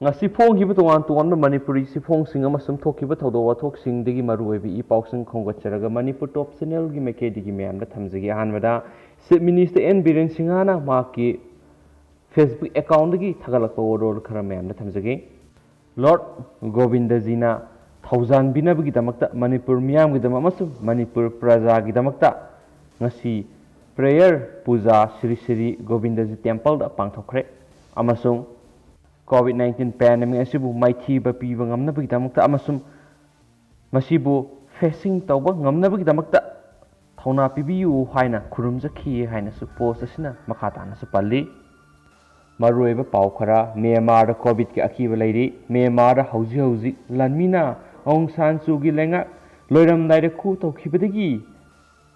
ngasi phonghiba tongan tongan Manipuri siphong singa masum thokiba thodo wathok singdigi maruoibi I pausing khongacharaga Manipur top channel gi mekedi gi myam da thamjigi hanwada Chief Minister N Biren Singhana maki Facebook account gi thagalakpa orol khara myam da thamjigi Lord Govinda Jina thousand binabigi damakta Manipur miyam gi damak masum Manipur praja gi damakta ngasi prayer puja Sri Sri Govindaji temple da pangthokre amasung COVID-19 pandemic asibu maithiba piba ngamnabagi damakta amasum masibu facing tawba ngamnabagi damakta thona pibiyu haina khurumjakhi haina su post asina makhatana su palli maruiba pau khara Myanmar COVID ki akiba leiri Myanmar hauji lanmina Aung San Suu Kyi lenga loiram daire khu tawkhibadagi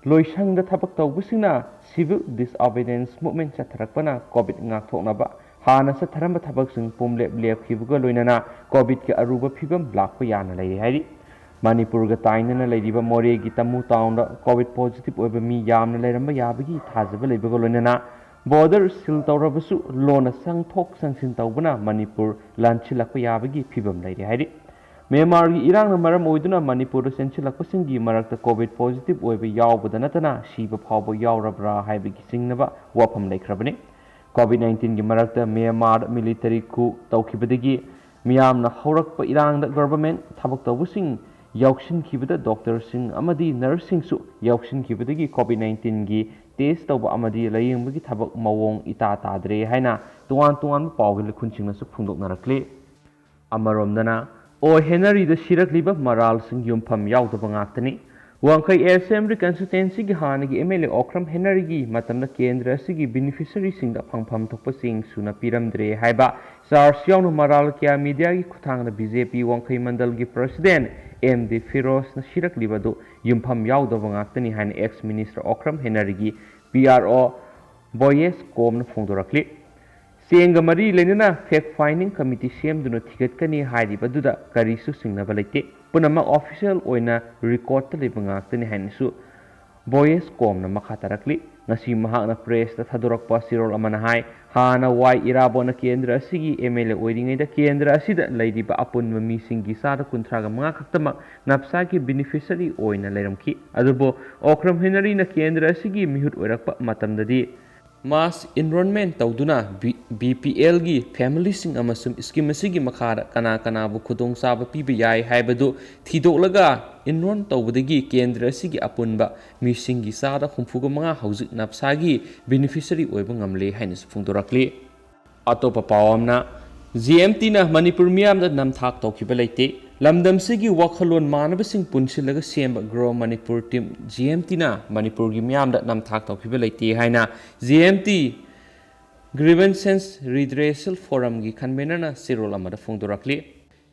loisang da thabak tawbusina civil disobedience movement chatharakpana COVID ngak thoknaba hana sa tharamba thabak sing pumlep lep khibuga loinana COVID ki aruba phibam lakpa yana lei hari Manipur ga tainana leiriba more gi tamu town da COVID positive oiba mi yamna leiramba yabagi thajaba leibaga loinana border sil tawrabasu lona sang thok sangsin tawbana Manipur lanchilakpa yabagi phibam leiri hari Myanmar gi irang maram oiduna Manipur senchilakpasing gi marakta COVID positive oiba yawbada natana shiba phawba yawrabra haibagi singnaba wafam leikrabani COVID-19 gi marakta Myanmar military coup tawkhibadagi miyamna haurakpa irangda government thabak tawbusing yauksin khibada doctor sing amadi nursing su yauksin khibadagi COVID-19 gi test tawba amadi layingbagi thabak mawong ita tadre haina tuan pawgil khunchingna su phungdoknarakle amaromdana O Henry the Shirak Liba Maral Sing Yumpham Yaudaba ngaktani Wangkai Assembly Constituency gi hanagi MLA Okram Henry gi matamna Kendra sigi beneficiary singda phangpham thokpa sing suna piramdre haiba Charles Yaunu Maral kya media gi khuthangna BJP Wangkai Mandal gi President MD Firoz na Shirak Liba do Yumpham Yaudaba ngaktani hain ex Minister Okram Henry gi PRO Boyes Kom na phongdorakli Senga mari lenina fact finding committee semduna thigatkani hairibadudha karisu singnaba leite punama official oina record ta leiba ngaktani hainisu boys komna makhatarakli ngasi mahakna press ta thadorakpa sirol amana hai hana wai irabona kendra asigi MLA oiringaida kendra asida leidiba apunma misingi sada kunthraga manga khaktamak napsagi beneficiary oina leiramki adubo Okram Henry na kendra asigi mihut oirakpa matamdadi Mass enrollment tawduna BPL gi family sing amasum scheme asigi makhara kana bu khudong saba piba yai haibadu thidolaga enroll tawbadagi kendra asigi apunba misingi sada khumfuga manga hauzik napsagi beneficiary oiba ngamle hainus phungdorakli atopa pawamna GMT na Manipur miyam da namthak tawkiba leite lamdam sigi wakhalon manabasing punsilaga semba grow Manipur team GMT na Manipur gi miyam da namthak tawkiba leite haina GMT Grievances Redressal Forum gi convener na Sirol amada phongdorakli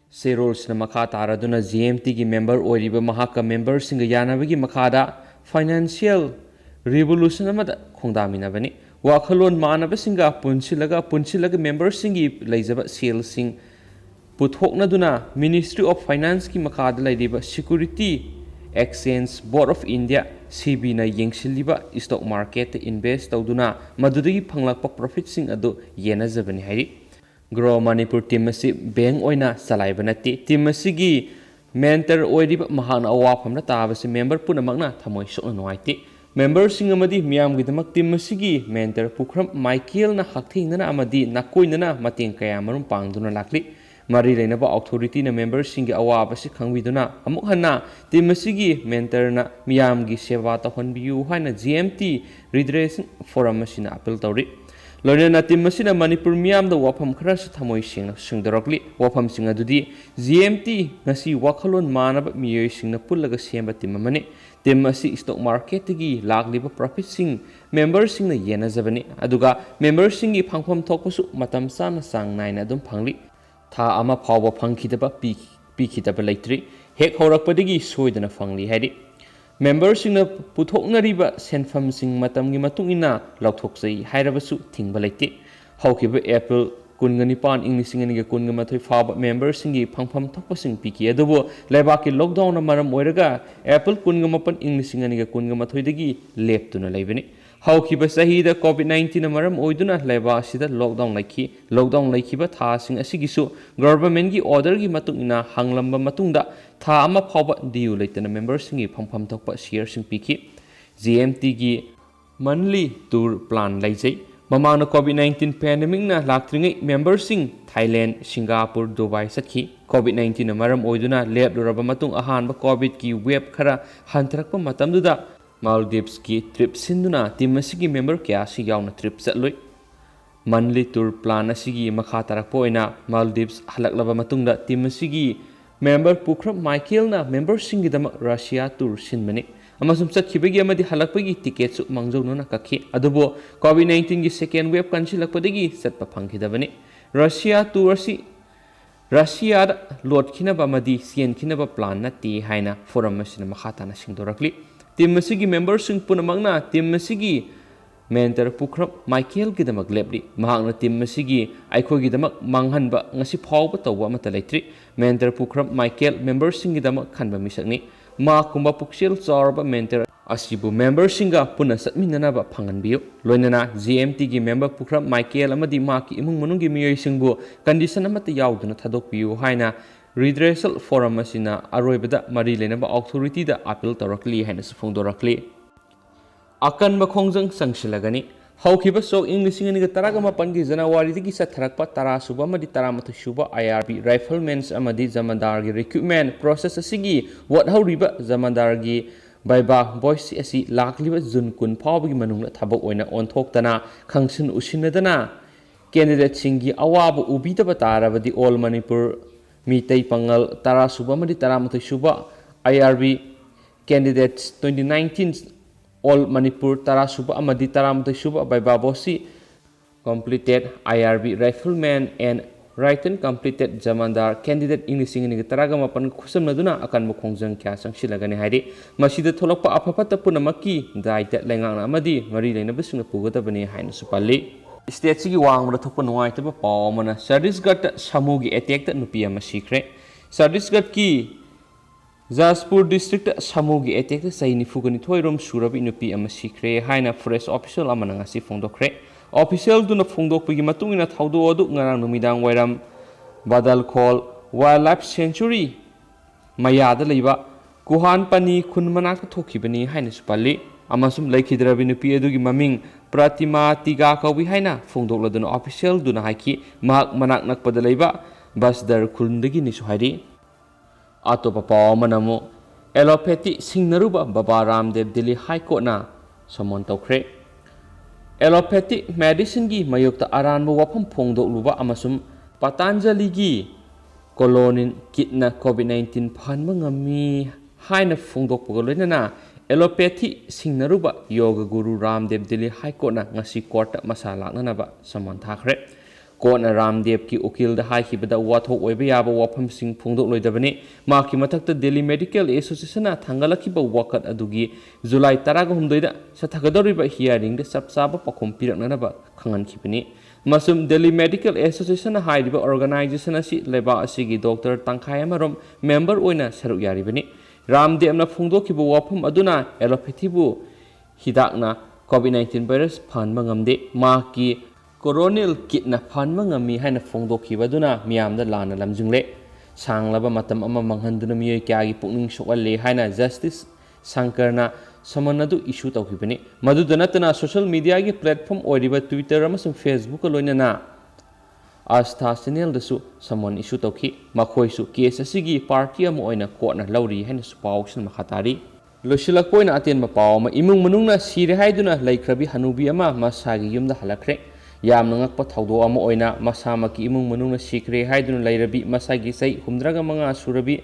Sirol sina makha taraduna GMT gi member oiriba mahaka member singa yanabagi makhada financial revolution amada khongdaminabani wakhalon manabasinga punsilaga member singi leijaba sale sing puthoknaduna Ministry of Finance ki makhada laidiba Security Exchange Board of India CB na yengsilliba stock market invest tawduna madudagi phanglakpa profit sing adu yenajabani hairi Grow Manipur team asi bank oina salaiba nati team asigi mentor oiriba mahana awafamna tabasi member punamakna thamoi sokna noaiti member sing amadi miyam gidamak team asigi mentor Pukram Michael na hakthingna amadi nakoinana mateng kaya marum pangduna lakli mari leinaba authority na member singi awabasi khangwiduna amuk hanna team asigi mentor na miyam gi seva ta honbiu haina GMT redress forum asina appeal tawri loina team asina Manipur miyam da wafam khara su thamoi singdarakli wafam singa dudi GMT ngasi wakhalon manaba miyoi singna pullaga semba team amani team asi stock market gi lagliba profit sing member sing na yena jabani aduga member singi phangpham thokpasu matam sana sang naina dum phangli tha ama phawba phangkhidaba pikhidaba leitri hek horakpadagi soidana phangli haidi member singna puthoknariba senfam sing matamgi matungina lauthokjai hairabasu thingba leite hawkiba April Kungani English and Kungamati Fab members in Pangpam Topasing Piki Adobo, Lebaki lockdown of Maram Oiraga, Apple Kungamapan English and Kungamatodigi, left to Naleveni. ꯍꯧꯈꯤꯕ ꯆꯍꯤꯗ ꯀꯣꯚꯤꯗ-19ꯅ ꯃꯔꯝ ꯑꯣꯏꯗꯨꯅ ꯂꯩꯕꯥꯛ ꯑꯁꯤꯗ lockdown ꯂꯩꯈꯤ꯫ Lockdown ꯂꯩꯈꯤꯕ ꯊꯥꯁꯤꯡ ꯑꯁꯤꯒꯤꯁꯨ ꯒꯚꯔꯟꯃꯦꯟꯠꯀꯤ ꯑꯣꯔꯗꯔꯒꯤ ꯃꯇꯨꯡ ꯏꯟꯅ ꯍꯪꯂꯝꯕ ꯃꯇꯨꯡꯗ ꯊꯥ ꯑꯃ ꯐꯥꯎꯕ ꯗ꯭ꯌꯨ ꯂꯩꯇꯅ ꯃꯦꯝꯕꯔꯁꯤꯡꯒꯤ ꯐꯪꯐꯝ ꯊꯣꯛꯄ ꯁꯤꯌꯔꯁꯤꯡ ꯄꯤꯈꯤ꯫ JMTꯒꯤ ꯃꯟꯂꯤ ꯇꯨꯔ ꯄ꯭ꯂꯥꯟ ꯂꯩꯖꯩ꯫ ꯃꯃꯥꯡꯗ ꯀꯣꯚꯤꯗ-19 ꯄꯦꯟꯗꯦꯃꯤꯛꯅ ꯂꯥꯛꯇ꯭ꯔꯤꯉꯩ ꯃꯦꯝꯕꯔꯁꯤꯡ ꯊꯥꯏꯂꯦꯟꯗ, ꯁꯤꯡꯒꯥꯄꯨꯔ, ꯗꯨꯕꯥꯏ ꯆꯠꯈꯤ꯫ ꯀꯣꯚꯤꯗ-19ꯅ ꯃꯔꯝ ꯑꯣꯏꯗꯨꯅ ꯂꯦꯞꯂꯨꯔꯕ ꯃꯇꯨꯡ ꯑꯍꯥꯟꯕ ꯀꯣꯚꯤꯗꯀꯤ ꯋꯦꯕ ꯈꯔ ꯍꯟꯊꯔꯛꯄ ꯃꯇꯝꯗꯨꯗ ꯃꯥꯜꯗꯤꯚꯁꯀꯤ ꯇ꯭ꯔꯤꯞ ꯁꯤꯟꯗꯨꯅ ꯇꯤꯝ ꯑꯁꯤꯒꯤ ꯃꯦꯝꯕꯔ ꯀꯌꯥ ꯑꯁꯤ ꯌꯥꯎꯅ ꯇ꯭ꯔꯤꯞ ꯆꯠꯂꯨꯏ꯫ ꯃꯟꯂꯤ ꯇꯨꯔ ꯄ꯭ꯂꯥꯟ ꯑꯁꯤꯒꯤ ꯃꯈꯥ ꯇꯥꯔꯛꯄ ꯑꯣꯏꯅ ꯃꯥꯜꯗꯤꯚꯁ ꯍꯜꯂꯛꯂꯕ ꯃꯇꯨꯡꯗ ꯇꯤꯝ ꯑꯁꯤꯒꯤ ꯃꯦꯝꯕꯔ ꯄꯨꯈ꯭ꯔꯞ ꯃꯥꯏꯀꯦꯜꯅ ꯃꯦꯝꯕꯔꯁꯤꯡꯒꯤꯗꯃꯛ ꯔꯁꯤꯌꯥ ꯇꯨꯔ ꯁꯤꯟꯕꯅꯤ ꯑꯃꯁꯨꯡ ꯆꯠꯈꯤꯕꯒꯤ ꯑꯃꯗꯤ ꯍꯜꯂꯛꯄꯒꯤ ꯇꯤꯀꯦꯠꯁꯨ ꯃꯥꯡꯖꯧꯅꯅ ꯀꯛꯈꯤ꯫ ꯑꯗꯨꯕꯨ ꯀꯣꯚꯤꯗ-19ꯒꯤ ꯁꯦꯀꯦꯟ ꯋꯦꯕ ꯀꯟꯁꯤꯜꯂꯛꯄꯗꯒꯤ ꯆꯠꯄ ꯐꯪꯈꯤꯗꯕꯅꯤ꯫ ꯔꯁꯤꯌꯥ ꯇꯨꯔ ꯑꯁꯤ ꯔꯁꯤꯌꯥꯗ ꯂꯣꯠꯈꯤꯅꯕ ꯑꯃꯗꯤ ꯆꯦꯟꯈꯤꯅꯕ ꯄ꯭ꯂꯥꯟ ꯅꯠꯇꯦ ꯍꯥꯏꯅ ꯐꯣꯔꯝ ꯑꯁꯤꯅ ꯃꯈꯥ ꯇꯥꯅ ꯁꯦꯡꯗꯣꯔꯛꯂꯤ꯫ ꯇꯤꯝ ꯑꯁꯤꯒꯤ ꯃꯦꯝꯕꯔꯁꯤꯡ ꯄꯨꯝꯅꯃꯛꯅ ꯇꯤꯝ ꯑꯁꯤꯒꯤ ꯃꯦꯟꯇꯔ ꯄꯨꯈ꯭ꯔꯞ ꯃꯥꯏꯀꯦꯜꯒꯤꯗꯃꯛ ꯂꯦꯞꯂꯤ꯫ ꯃꯍꯥꯛꯅ ꯇꯤꯝ ꯑꯁꯤꯒꯤ ꯑꯩꯈꯣꯏꯒꯤꯗꯃꯛ ꯃꯥꯡꯍꯟꯕ ꯉꯁꯤ ꯐꯥꯎꯕ ꯇꯧꯕ ꯑꯃꯠꯇ ꯂꯩꯇ꯭ꯔꯤ꯫ ꯃꯦꯟꯇꯔ ꯄꯨꯈ꯭ꯔꯞ ꯃꯥꯏꯀꯦꯜ ꯃꯦꯝꯕꯔꯁꯤꯡꯒꯤꯗꯃꯛ ꯈꯟꯕ ꯃꯤꯁꯛꯅꯤ꯫ ꯃꯍꯥꯛꯀꯨꯝꯕ ꯄꯨꯛꯆꯦꯜ ꯆꯥꯎꯔꯕ ꯃꯦꯟꯇꯔ ꯑꯁꯤꯕꯨ ꯃꯦꯝꯕꯔꯁꯤꯡꯒ ꯄꯨꯟꯅ ꯆꯠꯃꯤꯟꯅꯅꯕ ꯐꯪꯍꯟꯕꯤꯌꯨ꯫ ꯂꯣꯏꯅꯅ JMTꯒꯤ ꯃꯦꯝꯕꯔ ꯄꯨꯈ꯭ꯔꯞ ꯃꯥꯏꯀꯦꯜ ꯑꯃꯗꯤ ꯃꯍꯥꯛꯀꯤ ꯏꯃꯨꯡ ꯃꯅꯨꯡꯒꯤ ꯃꯤꯑꯣꯏꯁꯤꯡꯕꯨ ꯀꯟꯗꯤꯁꯟ ꯑꯃꯠꯇ ꯌꯥꯎꯗꯅ ꯊꯥꯗꯣꯛꯄꯤꯌꯨ ꯍꯥꯏꯅ ꯔꯤꯗ꯭ꯔꯦꯁꯜ ꯐꯣꯔꯝ ꯑꯁꯤꯅ ꯑꯔꯣꯏꯕꯗ ꯃꯔꯤ ꯂꯩꯅꯕ ꯑꯣꯊꯣꯔꯤꯇꯤꯗ ꯑꯥꯄꯤꯜ ꯇꯧꯔꯛꯂꯤ ꯍꯥꯏꯅꯁꯨ ꯐꯣꯡꯗꯣꯔꯛꯂꯤ꯫ ꯑꯀꯟꯕ ꯈꯣꯡꯖꯪ ꯆꯪꯁꯤꯜꯂꯒꯅꯤ꯫ ꯍꯧꯈꯤꯕ ꯁꯣꯛ ꯏꯪ 2019ꯒꯤ ꯖꯅꯋꯥꯔꯤꯗꯒꯤ ꯆꯠꯊꯔꯛꯄ 10ꯁꯨꯕ ꯑꯃꯗꯤ 11ꯁꯨꯕ IRB ꯔꯥꯏꯐꯜꯃꯦꯟꯁ ꯑꯃꯗꯤ ꯖꯃꯥꯗꯥꯔꯒꯤ ꯔꯤꯀ꯭ꯔꯨꯠꯃꯦꯟꯠ ꯄ꯭ꯔꯣꯁꯦꯁ ꯑꯁꯤꯒꯤ ꯋꯥꯠꯍꯧꯔꯤꯕ ꯖꯃꯥꯗꯥꯔꯒꯤ ꯚꯥꯏꯚꯥ ꯚꯣꯏꯁ ꯑꯁꯤ ꯂꯥꯛꯂꯤꯕ ꯖꯨꯟ 10 ꯐꯥꯎꯕꯒꯤ ꯃꯅꯨꯡꯗ ꯊꯕꯛ ꯑꯣꯏꯅ ꯑꯣꯟꯊꯣꯛꯇꯅ ꯈꯪꯁꯤꯟ ꯎꯁꯤꯟꯅꯗꯅ ꯀꯦꯟꯗꯤꯗꯦꯠꯁꯤꯡꯒꯤ ꯑꯋꯥꯕ ꯎꯕꯤꯗꯕ ꯇꯥꯔꯕꯗꯤ ꯑꯣꯜ ꯃꯅꯤꯄꯨꯔ ꯃꯤꯇꯩ ꯄꯥꯉꯜ 10ꯁꯨꯕ ꯑꯃꯗꯤ 11ꯁꯨꯕ IRB ꯀꯦꯟꯗꯤꯗꯦꯠꯁ 2019 ꯑꯣꯜ ꯃꯅꯤꯄꯨꯔ 10ꯁꯨꯕ ꯑꯃꯗꯤ 11ꯁꯨꯕ viva voce complete IRB riflemen and written complete ꯖꯃꯥꯗꯥꯔ ꯀꯦꯟꯗꯤꯗꯦꯠ ꯏꯪ 2018 ꯈꯨꯠꯁꯝꯅꯗꯨꯅ ꯑꯀꯟꯕ ꯈꯣꯡꯖꯪ ꯀꯌꯥ ꯆꯪꯁꯤꯜꯂꯒꯅꯤ ꯍꯥꯏꯔꯤ꯫ ꯃꯁꯤꯗ ꯊꯣꯛꯂꯛꯄ ꯑꯐ ꯐꯠꯇ ꯄꯨꯝꯅꯃꯛꯀꯤ ꯗꯥꯏꯇ ꯂꯩꯉꯥꯛꯅ ꯑꯃꯗꯤ ꯃꯔꯤ ꯂꯩꯅꯕꯁꯤꯡꯅ ꯄꯨꯒꯗꯕꯅꯤ ꯍꯥꯏꯅꯁꯨ ꯄꯜꯂꯤ꯫ ꯁ꯭ꯇꯦꯠꯁꯤꯒꯤ ꯋꯥꯡꯃꯗ ꯊꯣꯛꯄ ꯅꯨꯡꯉꯥꯏꯇꯕ ꯄꯥꯎ ꯑꯃꯅ ꯆꯠꯇꯤꯁꯒꯔꯗ ꯁꯥꯃꯨꯒꯤ ꯑꯦꯇꯦꯛꯇ ꯅꯨꯄꯤ ꯑꯃ ꯁꯤꯈ꯭ꯔꯦ꯫ ꯆꯠꯇꯤꯁꯒꯔꯗꯀꯤ ꯖꯥꯖꯄꯨꯔ ꯗꯤꯁꯇ꯭ꯔꯤꯛꯇ ꯁꯥꯃꯨꯒꯤ ꯑꯦꯇꯦꯛꯇ ꯆꯍꯤ 92ꯔꯣꯝ ꯁꯨꯔꯕ ꯅꯨꯄꯤ ꯑꯃ ꯁꯤꯈ꯭ꯔꯦ ꯍꯥꯏꯅ ꯐꯣꯔꯦꯁꯠ ꯑꯣꯐꯤꯁꯤꯌꯦꯜ ꯑꯃꯅ ꯉꯁꯤ ꯐꯣꯡꯗꯣꯛꯈ꯭ꯔꯦ꯫ ꯑꯣꯐꯤꯁꯤꯌꯦꯜꯗꯨꯅ ꯐꯣꯡꯗꯣꯛꯄꯒꯤ ꯃꯇꯨꯡ ꯏꯟꯅ ꯊꯧꯗꯣꯛ ꯑꯗꯨ ꯉꯔꯥꯡ ꯅꯨꯃꯤꯗꯥꯡ ꯋꯥꯏꯔꯝ ꯕꯥꯗꯜꯈꯣꯜ ꯋꯥꯏꯜꯗꯂꯥꯏꯐ ꯁꯦꯡꯆꯨꯔꯤ ꯃꯌꯥꯗ ꯂꯩꯕ ꯀꯨꯍꯥꯟꯄꯅꯤ ꯈꯨꯟ ꯃꯅꯥꯛꯇ ꯊꯣꯛꯈꯤꯕꯅꯤ ꯍꯥꯏꯅꯁꯨ ꯄꯜꯂꯤ ꯑꯃꯁꯨꯡ ꯂꯩꯈꯤꯗ꯭ꯔꯕꯤ ꯅꯨꯄꯤ ꯑꯗꯨꯒꯤ ꯃꯃꯤꯡ ꯄ꯭ꯔꯇꯤꯃꯥ ꯇꯤꯒꯥ ꯀꯧꯏ ꯍꯥꯏꯅ ꯐꯣꯡꯗꯣꯛꯂꯗꯨꯅ ꯑꯣꯐꯤꯁꯤꯌꯦꯜꯗꯨꯅ ꯍꯥꯏꯈꯤ꯫ ꯃꯍꯥꯛ ꯃꯅꯥꯛ ꯅꯛꯄꯗ ꯂꯩꯕ ꯕꯁꯗꯔ ꯈꯨꯟꯗꯒꯤꯅꯤꯁꯨ ꯍꯥꯏꯔꯤ꯫ ꯑꯇꯣꯞꯄ ꯄꯥꯎ ꯑꯃꯅ ꯑꯃꯨꯛ ꯑꯦꯂꯣꯄꯦꯊꯤ ꯁꯤꯡꯅꯔꯨꯕ ꯕꯥꯕꯥ ꯔꯥꯝꯗꯦꯕ ꯗꯤꯜꯂꯤ ꯍꯥꯏ ꯀꯣꯔꯠꯅ ꯁꯃꯟ ꯇꯧꯈ꯭ꯔꯦ꯫ ꯑꯦꯂꯣꯄꯦꯊꯤꯛ ꯃꯦꯗꯤꯁꯤꯟꯒꯤ ꯃꯥꯌꯣꯛꯇ ꯑꯔꯥꯟꯕ ꯋꯥꯐꯝ ꯐꯣꯡꯗꯣꯛꯂꯨꯕ ꯑꯃꯁꯨꯡ ꯄꯇꯥꯟꯖꯂꯤꯒꯤ ꯀꯣꯂꯣꯅꯤꯟ ꯀꯤꯠꯅ ꯀꯣꯚꯤꯗ-19 ꯐꯍꯟꯕ ꯉꯝꯃꯤ ꯍꯥꯏꯅ ꯐꯣꯡꯗꯣꯛꯄꯒ ꯂꯣꯏꯅꯅ ꯑꯦꯂꯣꯄꯦꯊꯤ ꯁꯤꯡꯅꯔꯨꯕ ꯌꯣꯒ ꯒꯨꯔꯨ ꯔꯥꯝꯗꯦꯕ ꯗꯤꯜꯂꯤ ꯍꯥꯏ ꯀꯣꯔꯠꯅ ꯉꯁꯤ ꯀꯣꯔꯠꯇ ꯃꯁꯥ ꯂꯥꯛꯅꯅꯕ ꯁꯃꯟ ꯊꯥꯈ꯭ꯔꯦ꯫ ꯀꯣꯔꯠꯅ ꯔꯥꯝꯗꯦꯕꯀꯤ ꯎꯀꯤꯜꯗ ꯍꯥꯏꯈꯤꯕꯗ ꯋꯥꯊꯣꯛ ꯑꯣꯏꯕ ꯌꯥꯕ ꯋꯥꯐꯝꯁꯤꯡ ꯐꯣꯡꯗꯣꯛꯂꯣꯏꯗꯕꯅꯤ꯫ ꯃꯍꯥꯛꯀꯤ ꯃꯊꯛꯇ ꯗꯤꯜꯂꯤ ꯃꯦꯗꯤꯀꯦꯜ ꯑꯦꯁꯣꯁꯤꯌꯦꯁꯟꯅ ꯊꯥꯡꯒꯠꯂꯛꯈꯤꯕ ꯋꯥꯀꯠ ꯑꯗꯨꯒꯤ ꯖꯨꯂꯥꯏ 13ꯗ ꯆꯠꯊꯒꯗꯧꯔꯤꯕ ꯍꯤꯌꯥꯔꯤꯡꯗ ꯆꯞ ꯆꯥꯕ ꯄꯥꯎꯈꯨꯝ ꯄꯤꯔꯛꯅꯅꯕ ꯈꯪꯍꯟꯈꯤꯕꯅꯤ꯫ ꯑꯃꯁꯨꯡ ꯗꯤꯜꯂꯤ ꯃꯦꯗꯤꯀꯦꯜ ꯑꯦꯁꯣꯁꯤꯌꯦꯁꯟꯅ ꯍꯥꯏꯔꯤꯕ ꯑꯣꯔꯒꯅꯥꯏꯖꯦꯁꯟ ꯑꯁꯤ ꯂꯩꯕꯥꯛ ꯑꯁꯤꯒꯤ ꯗꯣꯛꯇꯔ ꯇꯪꯈꯥꯏ ꯑꯃꯔꯣꯝ ꯃꯦꯝꯕꯔ ꯑꯣꯏꯅ ꯁꯔꯨꯛ ꯌꯥꯔꯤꯕꯅꯤ꯫ ꯔꯥꯝꯗꯦꯕꯅ ꯐꯣꯡꯗꯣꯛꯈꯤꯕ ꯋꯥꯐꯝ ꯑꯗꯨꯅ ꯑꯦꯂꯣꯄꯦꯊꯤꯕꯨ ꯍꯤꯗꯥꯛꯅ ꯀꯣꯚꯤꯗ-19 ꯚꯥꯏꯔꯁ ꯐꯍꯟꯕ ꯉꯝꯗꯦ, ꯃꯍꯥꯛꯀꯤ ꯀꯣꯔꯣꯅꯤꯜ ꯀꯤꯠꯅ ꯐꯍꯟꯕ ꯉꯝꯃꯤ ꯍꯥꯏꯅ ꯐꯣꯡꯗꯣꯛꯈꯤꯕ ꯑꯗꯨꯅ ꯃꯤꯌꯥꯝꯗ ꯂꯥꯟꯅ ꯂꯝꯖꯤꯡꯂꯦ꯫ ꯁꯥꯡꯂꯕ ꯃꯇꯝ ꯑꯃ ꯃꯥꯡꯍꯟꯗꯨꯅ ꯃꯤꯑꯣꯏ ꯀꯌꯥꯒꯤ ꯄꯨꯛꯅꯤꯡ ꯁꯣꯛꯍꯜꯂꯦ ꯍꯥꯏꯅ ꯖꯁꯇꯤꯁ ꯁꯪꯀꯔꯅ ꯁꯃꯟ ꯑꯗꯨ ꯏꯁꯨ ꯇꯧꯈꯤꯕꯅꯤ꯫ ꯃꯗꯨꯗ ꯅꯠꯇꯅ ꯁꯣꯁꯤꯌꯦꯜ ꯃꯤꯗꯤꯌꯥꯒꯤ ꯄ꯭ꯂꯦꯠꯐꯣꯔꯝ ꯑꯣꯏꯔꯤꯕ ꯇ꯭ꯋꯤꯇꯔ ꯑꯃꯁꯨꯡ ꯐꯦꯁꯕꯨꯛꯀ ꯂꯣꯏꯅꯅ ꯑꯥꯁꯊꯥ ꯆꯦꯅꯦꯜꯗꯁꯨ ꯁꯃꯟ ꯏꯁꯨ ꯇꯧꯈꯤ꯫ ꯃꯈꯣꯏꯁꯨ ꯀꯦꯁ ꯑꯁꯤꯒꯤ ꯄꯥꯔꯇꯤ ꯑꯃ ꯑꯣꯏꯅ ꯀꯣꯔꯠꯅ ꯂꯧꯔꯤ ꯍꯥꯏꯅꯁꯨ ꯄꯥꯎꯁꯤꯡ ꯃꯈꯥ ꯇꯥꯔꯤ꯫ ꯂꯣꯏꯁꯤꯜꯂꯛꯄ ꯑꯣꯏꯅ ꯑꯇꯦꯟꯕ ꯄꯥꯎ ꯑꯃ ꯏꯃꯨꯡ ꯃꯅꯨꯡꯅ ꯁꯤꯔꯦ ꯍꯥꯏꯗꯨꯅ ꯂꯩꯈ꯭ꯔꯕꯤ ꯍꯅꯨꯕꯤ ꯑꯃ ꯃꯁꯥꯒꯤ ꯌꯨꯝꯗ ꯍꯜꯂꯛꯈ꯭ꯔꯦ꯫ ꯌꯥꯝꯅ ꯉꯛꯄ ꯊꯧꯗꯣꯛ ꯑꯃ ꯑꯣꯏꯅ ꯃꯁꯥꯃꯛꯀꯤ ꯏꯃꯨꯡ ꯃꯅꯨꯡꯅ ꯁꯤꯈ꯭ꯔꯦ ꯍꯥꯏꯗꯨꯅ ꯂꯩꯔꯕꯤ ꯃꯁꯥꯒꯤ ꯆꯍꯤ 85 ꯁꯨꯔꯕꯤ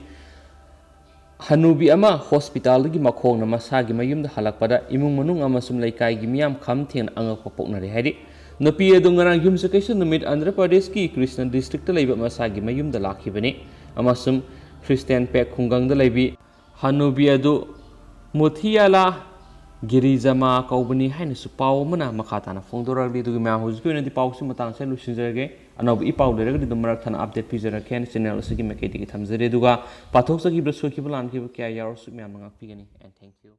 ꯍꯅꯨꯕꯤ ꯑꯃ ꯍꯣꯁꯄꯤꯇꯥꯜꯗꯒꯤ ꯃꯈꯣꯡꯅ ꯃꯁꯥꯒꯤ ꯃꯌꯨꯝꯗ ꯍꯜꯂꯛꯄꯗ ꯏꯃꯨꯡ ꯃꯅꯨꯡ ꯑꯃꯁꯨꯡ ꯂꯩꯀꯥꯏꯒꯤ ꯃꯤꯌꯥꯝ ꯈꯝ ꯊꯦꯡꯅ ꯑꯉꯛꯄ ꯄꯣꯛꯅꯔꯦ ꯍꯥꯏꯔꯤ꯫ ꯅꯨꯄꯤ ꯑꯗꯨ ꯉꯔꯥꯡ ꯌꯨꯝꯁꯀꯩꯁ ꯅꯨꯃꯤꯠ ꯑꯟꯙ꯭ꯔ ꯄ꯭ꯔꯗꯦꯁꯀꯤ ꯀ꯭ꯔꯤꯁꯅ ꯗꯤꯁꯇ꯭ꯔꯤꯛꯇ ꯂꯩꯕ ꯃꯁꯥꯒꯤ ꯃꯌꯨꯝꯗ ꯂꯥꯛꯈꯤꯕꯅꯤ ꯑꯃꯁꯨꯡ ꯈ꯭ꯔꯤꯁꯇꯤꯌꯥꯟꯄꯦꯠ ꯈꯨꯡꯒꯪꯗ ꯂꯩꯕꯤ ꯍꯅꯨꯕꯤ ꯑꯗꯨ ꯃꯨꯊꯤꯌꯥꯂꯥ ꯒꯤꯔꯤꯖꯥꯃꯥ ꯀꯧꯕꯅꯤ ꯍꯥꯏꯅꯁꯨ ꯄꯥꯎ ꯑꯃꯅ ꯃꯈꯥ ꯇꯥꯅ ꯐꯣꯡꯗꯣꯔꯛꯂꯤ꯫ ꯑꯗꯨꯒ ꯃꯌꯥꯝ ꯍꯧꯖꯤꯛꯀꯤ ꯑꯣꯏꯅꯗꯤ ꯄꯥꯎꯁꯤ ꯃꯇꯥꯡꯁꯤꯗ ꯂꯣꯏꯁꯤꯟꯖꯔꯒꯦ꯫ ꯑꯅꯧꯕ ꯏꯄꯥꯎ ꯂꯩꯔꯒꯗꯤ ꯑꯗꯨꯝ ꯃꯔꯛ ꯊꯠꯅ ꯑꯞꯗꯦꯠ ꯄꯤꯖꯔꯛꯀꯦ ꯍꯥꯏꯅ ꯆꯦꯅꯦꯜ ꯑꯁꯤꯒꯤ ꯃꯥꯏꯀꯩꯗꯒꯤ ꯊꯝꯖꯔꯤ꯫ ꯑꯗꯨꯒ ꯄꯥꯊꯣꯛꯆꯈꯤꯕ ꯁꯣꯏꯈꯤꯕ ꯂꯥꯟꯈꯤꯕ ꯀꯌꯥ ꯌꯥꯎꯔꯁꯨ ꯃꯌꯥꯝꯅ ꯉꯥꯛꯄꯤꯒꯅꯤ꯫ N thank you.